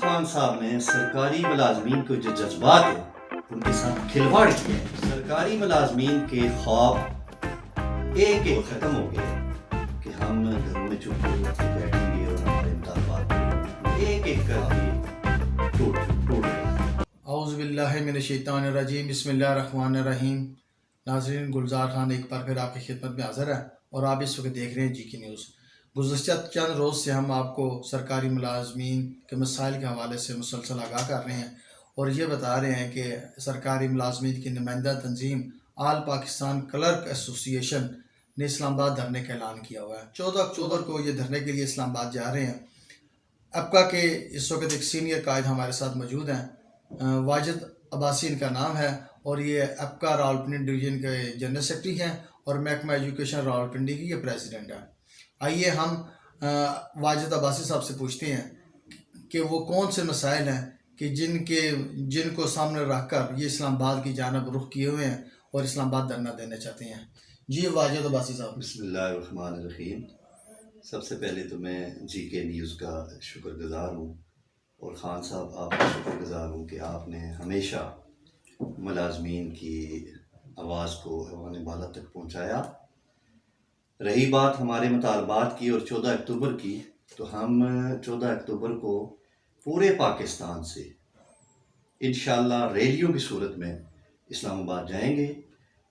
خان صاحب نے سرکاری ملازمین کو جو جذبات ہیں ان کے ساتھ کھلواڑ کیا ہے. سرکاری ملازمین کے خواب ایک ایک ختم ہو گئے کہ ہم گھروں میں چپ بیٹھیں گے اور ہمارے مطالبات ایک ایک کر کے ٹوٹ گئے. اعوذ باللہ من الشیطان الرجیم. بسم اللہ الرحمن الرحیم. ناظرین، گلزار خان ایک بار پھر آپ کی خدمت میں حاضر ہے اور آپ اس وقت دیکھ رہے ہیں جی کی نیوز. گزشتہ چند روز سے ہم آپ کو سرکاری ملازمین کے مسائل کے حوالے سے مسلسل آگاہ کر رہے ہیں اور یہ بتا رہے ہیں کہ سرکاری ملازمین کی نمائندہ تنظیم آل پاکستان کلرک ایسوسی ایشن نے اسلام آباد دھرنے کا اعلان کیا ہوا ہے. 14 اکتوبر کو یہ دھرنے کے لیے اسلام آباد جا رہے ہیں. ابقا کے اس وقت ایک سینئر قائد ہمارے ساتھ موجود ہیں. واجد عباسی ان کا نام ہے اور یہ ابقا راولپنڈی ڈویژن کے جنرل سیکرٹری ہیں اور محکمہ ایجوکیشن راولپنڈی کی یہ پریزیڈنٹ ہیں. آئیے ہم واجد عباسی صاحب سے پوچھتے ہیں کہ وہ کون سے مسائل ہیں کہ جن کو سامنے رکھ کر یہ اسلام آباد کی جانب رخ کیے ہوئے ہیں اور اسلام آباد دھرنا دینا چاہتے ہیں. جی واجد عباسی صاحب. بسم اللہ الرحمن الرحیم. سب سے پہلے تو میں جی کے نیوز کا شکر گزار ہوں اور خان صاحب آپ کا شکر گزار ہوں کہ آپ نے ہمیشہ ملازمین کی آواز کو ایوان بالا تک پہنچایا. رہی بات ہمارے مطالبات کی اور 14 اکتوبر کی، تو ہم 14 اکتوبر کو پورے پاکستان سے انشاءاللہ ریلیوں کی صورت میں اسلام آباد جائیں گے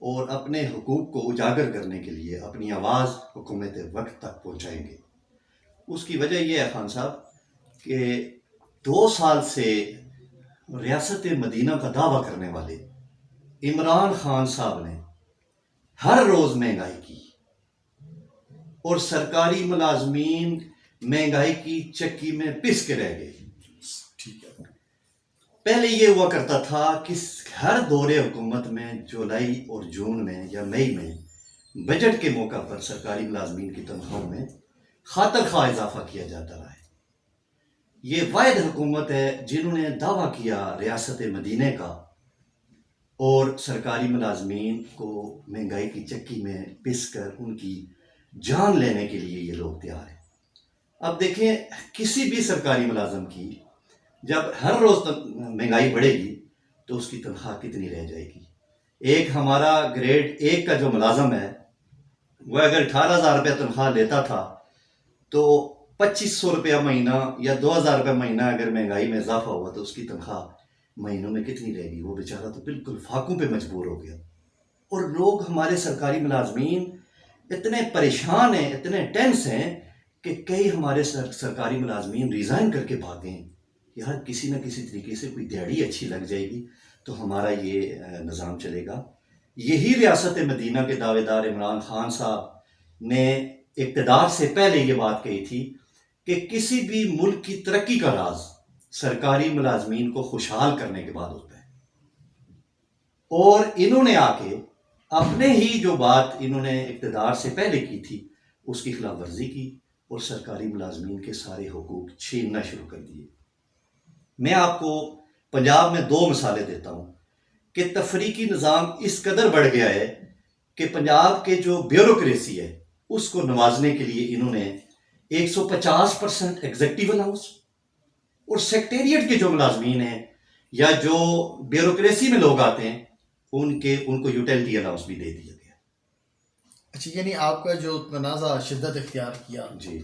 اور اپنے حقوق کو اجاگر کرنے کے لیے اپنی آواز حکومت وقت تک پہنچائیں گے. اس کی وجہ یہ ہے خان صاحب کہ 2 سال سے ریاست مدینہ کا دعویٰ کرنے والے عمران خان صاحب نے ہر روز مہنگائی کی اور سرکاری ملازمین مہنگائی کی چکی میں پس کے رہ گئے. ٹھیک ہے. پہلے یہ ہوا کرتا تھا کہ ہر دور حکومت میں جولائی اور جون میں یا مئی میں بجٹ کے موقع پر سرکاری ملازمین کی تنخواہوں میں خاطر خواہ اضافہ کیا جاتا رہا ہے. یہ واحد حکومت ہے جنہوں نے دعویٰ کیا ریاست مدینہ کا اور سرکاری ملازمین کو مہنگائی کی چکی میں پس کر ان کی جان لینے کے لیے یہ لوگ تیار ہیں. اب دیکھیں کسی بھی سرکاری ملازم کی جب ہر روز مہنگائی بڑھے گی تو اس کی تنخواہ کتنی رہ جائے گی. ایک ہمارا گریڈ 1 کا جو ملازم ہے وہ اگر 18,000 روپیہ تنخواہ لیتا تھا تو 2,500 روپیہ مہینہ یا 2,000 روپیہ مہینہ اگر مہنگائی میں اضافہ ہوا تو اس کی تنخواہ مہینوں میں کتنی رہے گی. وہ بیچارہ تو بالکل فاقوں پہ مجبور ہو گیا. اور لوگ ہمارے سرکاری ملازمین اتنے پریشان ہیں، اتنے ٹینس ہیں کہ کئی ہمارے سرکاری ملازمین ریزائن کر کے بھاگے ہیں. یار کسی نہ کسی طریقے سے کوئی دیہڑی اچھی لگ جائے گی تو ہمارا یہ نظام چلے گا. یہی ریاست مدینہ کے دعوے دار عمران خان صاحب نے اقتدار سے پہلے یہ بات کہی تھی کہ کسی بھی ملک کی ترقی کا راز سرکاری ملازمین کو خوشحال کرنے کے بعد ہوتا ہے. اور انہوں نے آ کے اپنے ہی جو بات انہوں نے اقتدار سے پہلے کی تھی اس کی خلاف ورزی کی اور سرکاری ملازمین کے سارے حقوق چھیننا شروع کر دیے. میں آپ کو پنجاب میں 2 مثالیں دیتا ہوں کہ تفریقی نظام اس قدر بڑھ گیا ہے کہ پنجاب کے جو بیوروکریسی ہے اس کو نوازنے کے لیے انہوں نے 150% ایگزیکٹو الاؤنس اور سیکٹریٹ کے جو ملازمین ہیں یا جو بیوروکریسی میں لوگ آتے ہیں ان کو یوٹیلٹی الاؤنس بھی دے دیا گیا. اچھا، یعنی آپ کا جو تنازع شدت اختیار کیا جی،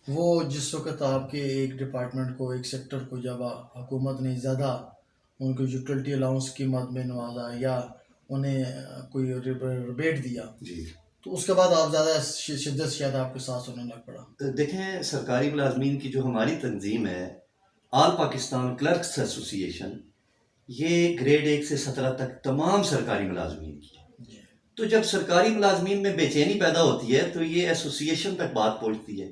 وہ جس وقت آپ کے ایک ڈپارٹمنٹ کو، ایک سیکٹر کو جب حکومت نے زیادہ ان کو یوٹیلٹی الاؤنس کی مد میں نوازا یا انہیں کوئی ریبیٹ دیا، جی، تو اس کے بعد آپ زیادہ شدت سے شاید آپ کے ساتھ ہونے لگ پڑا. دیکھیں سرکاری ملازمین کی جو ہماری تنظیم ہے آل پاکستان کلرکس ایسوسی ایشن، یہ گریڈ 1 سے 17 تک تمام سرکاری ملازمین کی ہے. تو جب سرکاری ملازمین میں بے چینی پیدا ہوتی ہے تو یہ ایسوسی ایشن تک بات پہنچتی ہے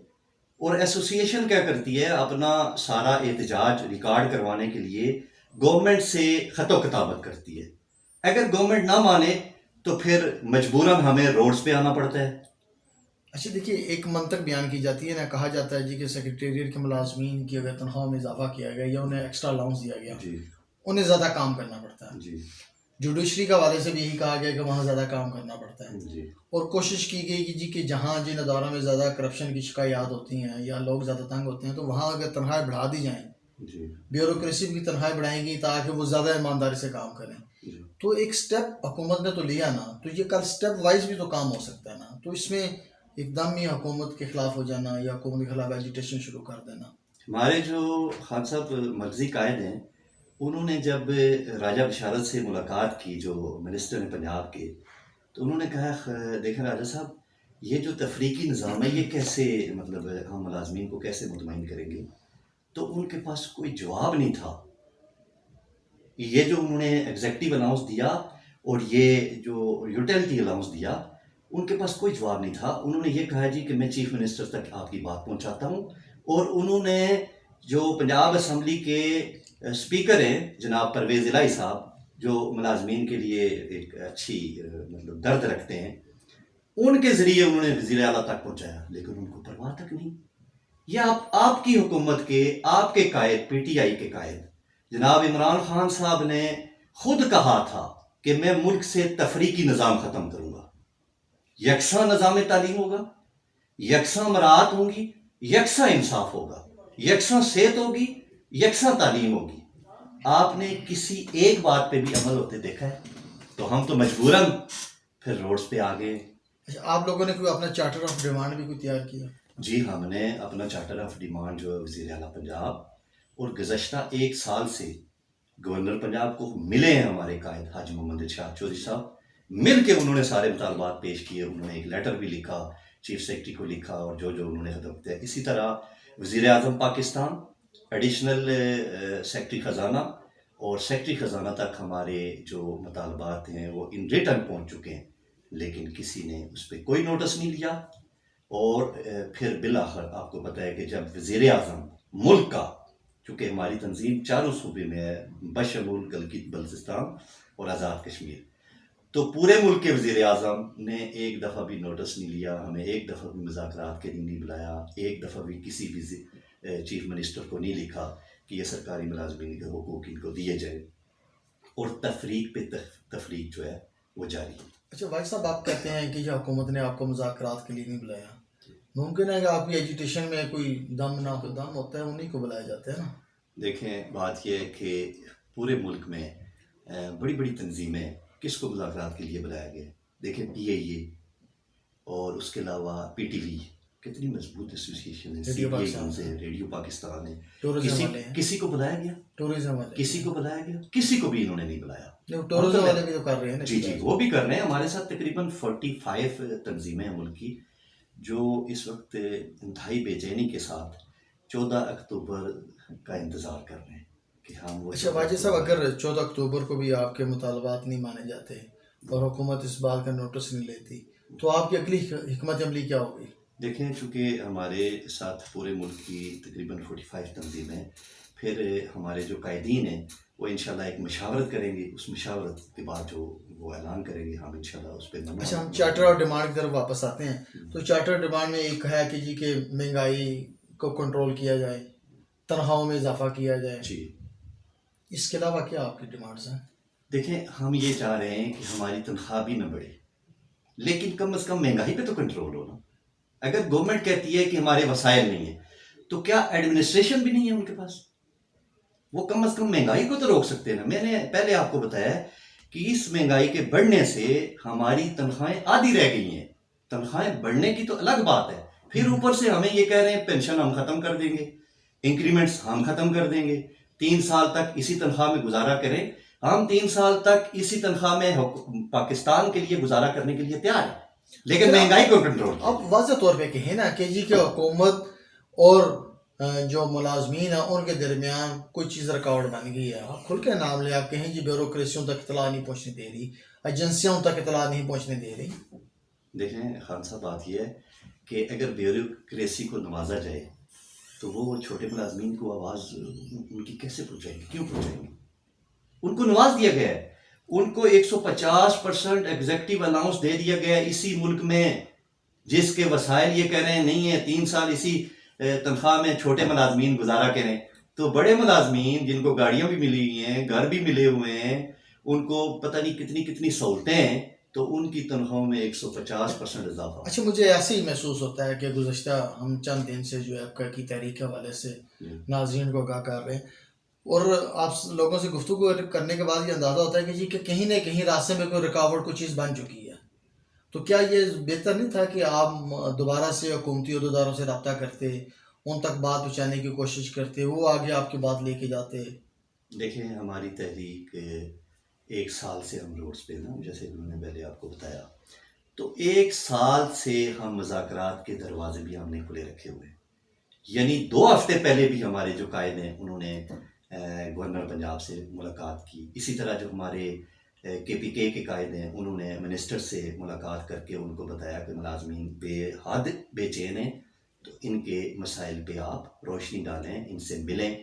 اور ایسوسی ایشن کیا کرتی ہے، اپنا سارا احتجاج ریکارڈ کروانے کے لیے گورنمنٹ سے خط و کتابت کرتی ہے. اگر گورنمنٹ نہ مانے تو پھر مجبوراً ہمیں روڈز پہ آنا پڑتا ہے. اچھا دیکھیے، ایک منطق بیان کی جاتی ہے نا، کہا جاتا ہے جی کہ سیکریٹریٹ کے ملازمین کی اگر تنخواہ میں اضافہ کیا گیا یا انہیں ایکسٹرا الاؤنس دیا گیا، جی انہیں زیادہ کام کرنا پڑتا ہے. جی جوڈیشری کے حوالے سے بھی یہی کہا گیا کہ وہاں زیادہ کام کرنا پڑتا ہے. جی اور کوشش کی گئی کہ جی کہ جہاں جن اداروں میں زیادہ کرپشن کی شکایات ہوتی ہیں یا لوگ زیادہ تنگ ہوتے ہیں تو وہاں اگر تنخواہیں بڑھا دی جائیں جی بیوروکریسی کی تنخواہیں بڑھائیں گی تاکہ وہ زیادہ ایمانداری سے کام کریں. جی تو ایک سٹیپ حکومت نے تو لیا نا, تو یہ کل سٹیپ وائز بھی تو کام ہو سکتا ہے نا. تو اس میں ایک دم ہی حکومت کے خلاف ہو جانا یا حکومت کے خلاف ایجیٹیشن شروع کر دینا. ہمارے جو خان صاحب مرکزی قائد ہیں انہوں نے جب راجہ بشارت سے ملاقات کی جو منسٹر ہیں پنجاب کے, تو انہوں نے کہا دیکھیں راجہ صاحب یہ جو تفریقی نظام ہے یہ کیسے مطلب ہم ملازمین کو کیسے مطمئن کریں گے. تو ان کے پاس کوئی جواب نہیں تھا. یہ جو انہوں نے ایگزیکٹو الاؤنس دیا اور یہ جو یوٹیلٹی الاؤنس دیا ان کے پاس کوئی جواب نہیں تھا. انہوں نے یہ کہا جی کہ میں چیف منسٹر تک آپ کی بات پہنچاتا ہوں. اور انہوں نے جو پنجاب اسمبلی کے اسپیکر ہیں جناب پرویز الہی صاحب جو ملازمین کے لیے ایک اچھی مطلب درد رکھتے ہیں, ان کے ذریعے انہوں نے وزیر اعلیٰ تک پہنچایا, لیکن ان کو پرواہ تک نہیں. یہ آپ کی حکومت کے آپ کے قائد پی ٹی آئی کے قائد جناب عمران خان صاحب نے خود کہا تھا کہ میں ملک سے تفریقی نظام ختم کروں گا, یکساں نظام تعلیم ہوگا, یکساں مراعات ہوں گی, یکساں انصاف ہوگا, یکساں صحت ہوگی, یکساں تعلیم ہوگی. آپ نے کسی ایک بات پہ بھی عمل ہوتے دیکھا ہے؟ تو ہم تو مجبوراً پھر روڈز پہ آ گئے. اچھا, آپ لوگوں نے کوئی اپنا چارٹر آف ڈیمانڈ بھی کوئی تیار کیا؟ جی ہم نے اپنا چارٹر آف ڈیمانڈ جو ہے وزیر اعلیٰ پنجاب اور گزشتہ ایک سال سے گورنر پنجاب کو ملے ہیں ہمارے قائد حاجی محمد ارشاد چودھری صاحب, مل کے انہوں نے سارے مطالبات پیش کیے. انہوں نے ایک لیٹر بھی لکھا, چیف سیکرٹری کو لکھا, اور جو انہوں نے ختم کیا. اسی طرح وزیر اعظم پاکستان, ایڈیشنل سیکرٹری خزانہ اور سیکرٹری خزانہ تک ہمارے جو مطالبات ہیں وہ ان ریٹرن پہنچ چکے ہیں, لیکن کسی نے اس پہ کوئی نوٹس نہیں لیا. اور پھر بالآخر آپ کو پتہ ہے کہ جب وزیر اعظم ملک کا, چونکہ ہماری تنظیم چاروں صوبے میں ہے بشمول گلگت بلتستان اور آزاد کشمیر, تو پورے ملک کے وزیر اعظم نے ایک دفعہ بھی نوٹس نہیں لیا, ہمیں ایک دفعہ بھی مذاکرات کے لیے نہیں بلایا, ایک دفعہ بھی کسی بھی چیف منسٹر کو نہیں لکھا کہ یہ سرکاری ملازمین کے حقوق ان کو دیے جائے, اور تفریق پہ تفریق جو ہے وہ جاری ہے. اچھا بھائی صاحب, آپ کہتے ہیں کہ یہ حکومت نے آپ کو مذاکرات کے لیے نہیں بلایا, ممکن ہے کہ آپ کی ایجیٹیشن میں کوئی دم نہ دم ہوتا ہے, انہیں کو بلایا جاتا ہے نا. دیکھیں بات یہ ہے کہ پورے ملک میں بڑی بڑی تنظیمیں, کس کو مذاکرات کے لیے بلایا گیا؟ دیکھیں پی اے اے اور اس کے علاوہ پی ٹی وی کتنی مضبوط ایسوسیشن ہے, سی پی اے ہے, ریڈیو پاکستان ہے, کسی کو بلایا گیا؟ ٹورزم والے کسی کو بلایا گیا؟ کسی کو بھی انہوں نے نہیں بلایا. ٹورزم والے بھی تو کر رہے ہیں. جی وہ بھی کر رہے ہیں. ہمارے ساتھ تقریباً 45 تنظیمیں ہیں ملک کی جو اس وقت انتہائی بے چینی کے ساتھ 14 اکتوبر کا انتظار کر رہے ہیں کہ ہم وہ. اچھا واجد صاحب, اگر 14 اکتوبر کو بھی آپ کے مطالبات نہیں مانے جاتے اور حکومت اس بات کا نوٹس نہیں لیتی, تو آپ کی اگلی حکمت عملی کیا ہوگی؟ دیکھیں چونکہ ہمارے ساتھ پورے ملک کی تقریباً 45 تنظیمیں ہیں, پھر ہمارے جو قائدین ہیں وہ انشاءاللہ ایک مشاورت کریں گے, اس مشاورت کے بعد جو وہ اعلان کریں گے ہم انشاءاللہ اس پہ. اچھا, ہم چارٹر آف ڈیمانڈ کی طرف واپس آتے ہیں. تو چارٹر آف ڈیمانڈ میں ایک ہے کہ جی کہ مہنگائی کو کنٹرول کیا جائے, تنخواہوں میں اضافہ کیا جائے. جی اس کے علاوہ کیا آپ کی ڈیمانڈس ہیں؟ دیکھیں ہم یہ چاہ رہے ہیں کہ ہماری تنخواہ بھی نہ بڑھے, لیکن کم از کم مہنگائی پہ تو کنٹرول ہونا. اگر گورنمنٹ کہتی ہے کہ ہمارے وسائل نہیں ہیں, تو کیا ایڈمنسٹریشن بھی نہیں ہے ان کے پاس؟ وہ کم از کم مہنگائی کو تو روک سکتے ہیں نا. میں نے پہلے آپ کو بتایا کہ اس مہنگائی کے بڑھنے سے ہماری تنخواہیں آدھی رہ گئی ہیں. تنخواہیں بڑھنے کی تو الگ بات ہے, پھر اوپر سے ہمیں یہ کہہ رہے ہیں پینشن ہم ختم کر دیں گے, انکریمنٹس ہم ختم کر دیں گے, 3 سال تک اسی تنخواہ میں گزارا کریں. ہم 3 سال تک اسی تنخواہ میں پاکستان کے لیے گزارا کرنے کے لیے تیار ہیں, لیکن مہنگائی کو کنٹرول. اب واضح طور پہ کہیں نا کہ جی کہ حکومت اور جو ملازمین ہیں ان کے درمیان کوئی چیز ریکارڈ بن گئی ہے. آپ کھل کے نام لے, آپ کہیں جی بیوروکریسیوں تک اطلاع نہیں پہنچنے دے رہی, ایجنسیوں تک اطلاع نہیں پہنچنے دے رہی. دیکھیں خان صاحب بات یہ ہے کہ اگر بیوروکریسی کو نوازا جائے تو وہ چھوٹے ملازمین کو آواز ان کی کیسے پہنچائیں گے؟ کیوں پہنچائیں گے؟ ان کو نواز دیا گیا ہے, ان کو 150% ایگزیکٹو الاؤنس دے دیا گیا ہے اسی ملک میں, جس کے وسائل یہ کہہ رہے ہیں نہیں ہے 3 سال اسی تنخواہ میں چھوٹے ملازمین گزارا کریں. تو بڑے ملازمین جن کو گاڑیاں بھی ملی ہوئی ہیں, گھر بھی ملے ہوئے ہیں, ان کو پتہ نہیں کتنی کتنی سہولتیں ہیں, تو ان کی تنخواہوں میں 150% اضافہ. اچھا، مجھے ایسے ہی محسوس ہوتا ہے کہ گزشتہ ہم چند دن سے جو ہے آپ کا کی تحریک کے حوالے سے ناظرین کو آگاہ کر رہے ہیں، اور آپ لوگوں سے گفتگو کرنے کے بعد یہ اندازہ ہوتا ہے کہ جی کہ کہیں نہ کہیں راستے میں کوئی رکاوٹ کوئی چیز بن چکی ہے. تو کیا یہ بہتر نہیں تھا کہ آپ دوبارہ سے حکومتی عہدیداروں سے رابطہ کرتے، ان تک بات پہنچانے کی کوشش کرتے، وہ آگے آپ کی بات لے کے جاتے؟ دیکھیں ہماری تحریک 1 سال سے ہم روڈز پہ نا، جیسے انہوں نے پہلے آپ کو بتایا، تو 1 سال سے ہم مذاکرات کے دروازے بھی ہم نے کھلے رکھے ہوئے ہیں. یعنی 2 ہفتے پہلے بھی ہمارے جو قائد ہیں انہوں نے گورنر پنجاب سے ملاقات کی. اسی طرح جو ہمارے KPK کے قائد ہیں انہوں نے منسٹر سے ملاقات کر کے ان کو بتایا کہ ملازمین بے حد بے چین ہیں، تو ان کے مسائل پہ آپ روشنی ڈالیں، ان سے ملیں.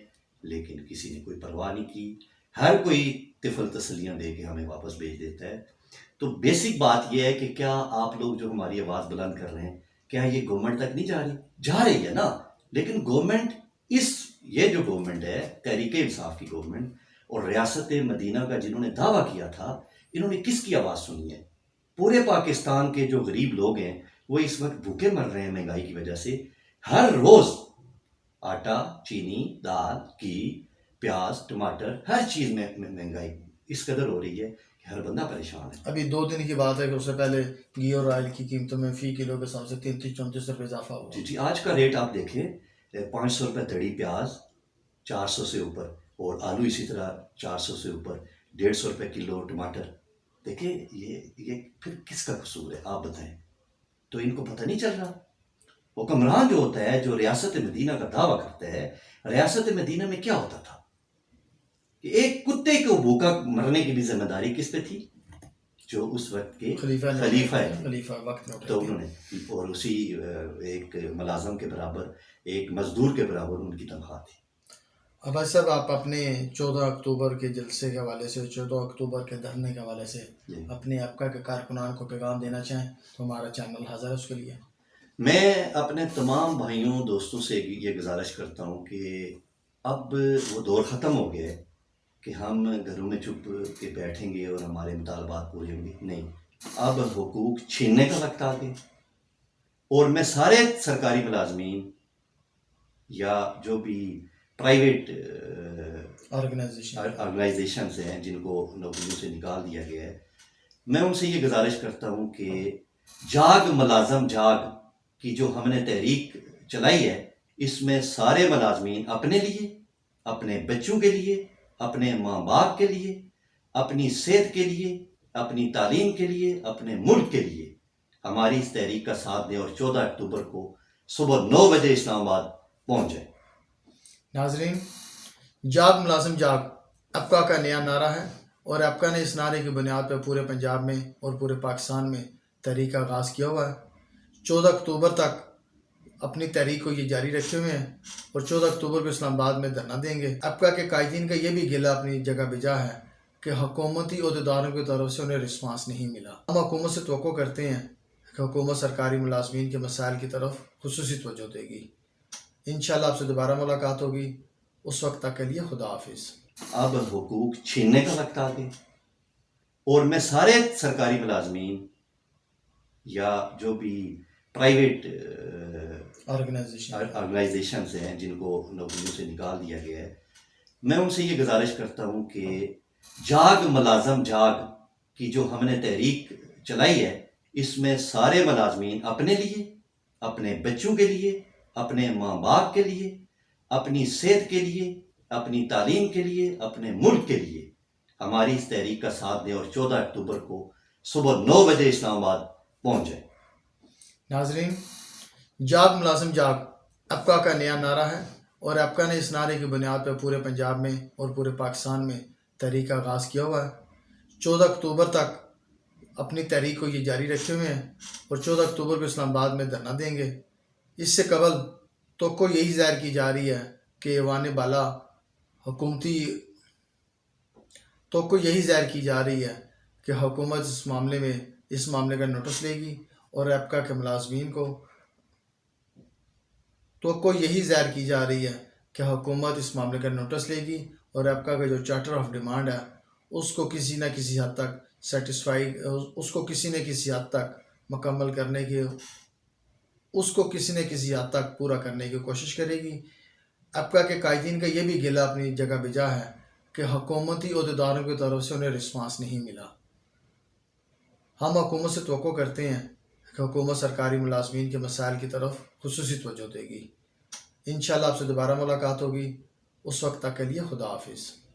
لیکن کسی نے کوئی پرواہ نہیں کی. ہر کوئی طفل تسلیاں دے کے ہمیں واپس بھیج دیتا ہے. تو بیسک بات یہ ہے کہ کیا آپ لوگ جو ہماری آواز بلند کر رہے ہیں، کیا یہ گورنمنٹ تک نہیں جا رہی ہے نا. لیکن گورنمنٹ یہ جو گورنمنٹ ہے تحریک انصاف کی گورنمنٹ اور ریاست مدینہ کا جنہوں نے دعویٰ کیا تھا، انہوں نے کس کی آواز سنی ہے؟ پورے پاکستان کے جو غریب لوگ ہیں وہ اس وقت بھوکے مر رہے ہیں مہنگائی کی وجہ سے. ہر روز آٹا، چینی، دال، گھی، پیاز، ٹماٹر، ہر چیز میں مہنگائی اس قدر ہو رہی ہے کہ ہر بندہ پریشان ہے. ابھی 2 دن کی بات ہے کہ اس سے پہلے گھی اور آئل کی قیمتوں میں فی کلو کے حساب سے 33-34 روپے اضافہ ہوا. جی آج کا ریٹ آپ دیکھیں، 500 روپے تڑی پیاز، 400 سے اوپر، اور آلو اسی طرح 400 سے اوپر، 150 روپے کلو ٹماٹر. دیکھیں یہ پھر کس کا قصور ہے آپ بتائیں؟ تو ان کو پتہ نہیں چل رہا. حکمران جو ہوتا ہے، جو ریاست مدینہ کا دعویٰ کرتا ہے، ریاست مدینہ میں کیا ہوتا تھا کہ ایک کتے کو بھوکا مرنے کی بھی ذمہ داری کس پہ تھی؟ جو اس وقت کے خلیفہ وقت میں تو انہوں نے، اور اسی ایک ملازم کے برابر، ایک مزدور کے برابر ان کی تنخواہ تھی. اب بھائی صاحب، آپ اپنے 14 اکتوبر کے جلسے کے حوالے سے، 14 اکتوبر کے دھرنے کے حوالے سے اپنے آپ کا کارکنان کو پیغام دینا چاہیں تو ہمارا چینل حاضر ہے اس کے لیے. میں اپنے تمام بھائیوں دوستوں سے یہ گزارش کرتا ہوں کہ اب وہ دور ختم ہو گیا ہے کہ ہم گھروں میں چپ کے بیٹھیں گے اور ہمارے مطالبات پورے ہوں گے. نہیں، اب حقوق چھیننے کا وقت آ گیا. اور میں سارے سرکاری ملازمین یا جو بھی پرائیویٹ آرگنائزیشنز ہیں جن کو نوکریوں سے نکال دیا گیا ہے، میں ان سے یہ گزارش کرتا ہوں کہ جاگ ملازم جاگ کی جو ہم نے تحریک چلائی ہے، اس میں سارے ملازمین اپنے لیے، اپنے بچوں کے لیے، اپنے ماں باپ کے لیے، اپنی صحت کے لیے، اپنی تعلیم کے لیے، اپنے ملک کے لیے ہماری اس تحریک کا ساتھ دیں اور 14 اکتوبر کو صبح 9 بجے اسلام آباد پہنچ جائیں. ناظرین، جاگ ملازم جاگ ابقا کا نیا نعرہ ہے، اور ابقا نے اس نعرے کی بنیاد پر پورے پنجاب میں اور پورے پاکستان میں تحریک کا آغاز کیا ہوا ہے. 14 اکتوبر تک اپنی تحریک کو یہ جاری رکھے ہوئے ہیں، اور 14 اکتوبر کو اسلام آباد میں دھرنا دیں گے. ابقا کے قائدین کا یہ بھی گلہ اپنی جگہ بجا ہے کہ حکومتی عہدیداروں کی طرف سے انہیں رسپانس نہیں ملا. ہم حکومت سے توقع کرتے ہیں کہ حکومت سرکاری ملازمین کے مسائل کی طرف خصوصی توجہ دے گی. انشاءاللہ آپ سے دوبارہ ملاقات ہوگی. اس وقت تک کے لیے خدا حافظ. اب حقوق چھیننے کا وقت آ گیا. اور میں سارے سرکاری ملازمین یا جو بھی پرائیویٹ آرگنائزیشنز ہیں جن کو نوکریوں سے نکال دیا گیا ہے، میں ان سے یہ گزارش کرتا ہوں کہ جاگ ملازم جاگ کی جو ہم نے تحریک چلائی ہے، اس میں سارے ملازمین اپنے لیے، اپنے بچوں کے لیے، اپنے ماں باپ کے لیے، اپنی صحت کے لیے، اپنی تعلیم کے لیے، اپنے ملک کے لیے ہماری اس تحریک کا ساتھ دیں اور 14 اکتوبر کو صبح 9 بجے اسلام آباد پہنچ جائیں. ناظرین، جاگ ملازم جاگ ابقا کا نیا نعرہ ہے، اور ابقا نے اس نعرے کی بنیاد پر پورے پنجاب میں اور پورے پاکستان میں تحریک کا آغاز کیا ہوا ہے. 14 اکتوبر تک اپنی تحریک کو یہ جاری رکھے ہوئے ہیں، اور 14 اکتوبر کو اسلام آباد میں دھرنا دیں گے. اس سے قبل توقع یہی ظاہر کی جا رہی ہے کہ ایوان بالا حکومت اس معاملے کا نوٹس لے گی، اور ابقا کے ملازمین کو توقع یہی ظاہر کی جا رہی ہے کہ حکومت اس معاملے کا نوٹس لے گی، اور ابقا کا جو چارٹر آف ڈیمانڈ ہے اس کو کسی نہ کسی حد تک سیٹسفائی اس کو کسی نہ کسی حد تک مکمل کرنے کی اس کو کسی نہ کسی حد تک پورا کرنے کی کوشش کرے گی۔ ابقا کے قائدین کا یہ بھی گلہ اپنی جگہ بجا ہے کہ حکومتی عہدیداروں کی طرف سے انہیں رسپانس نہیں ملا۔ ہم حکومت سے توقع کرتے ہیں کہ حکومت سرکاری ملازمین کے مسائل کی طرف خصوصی توجہ دے گی۔ انشاءاللہ آپ سے دوبارہ ملاقات ہوگی، اس وقت تک کے لیے خدا حافظ۔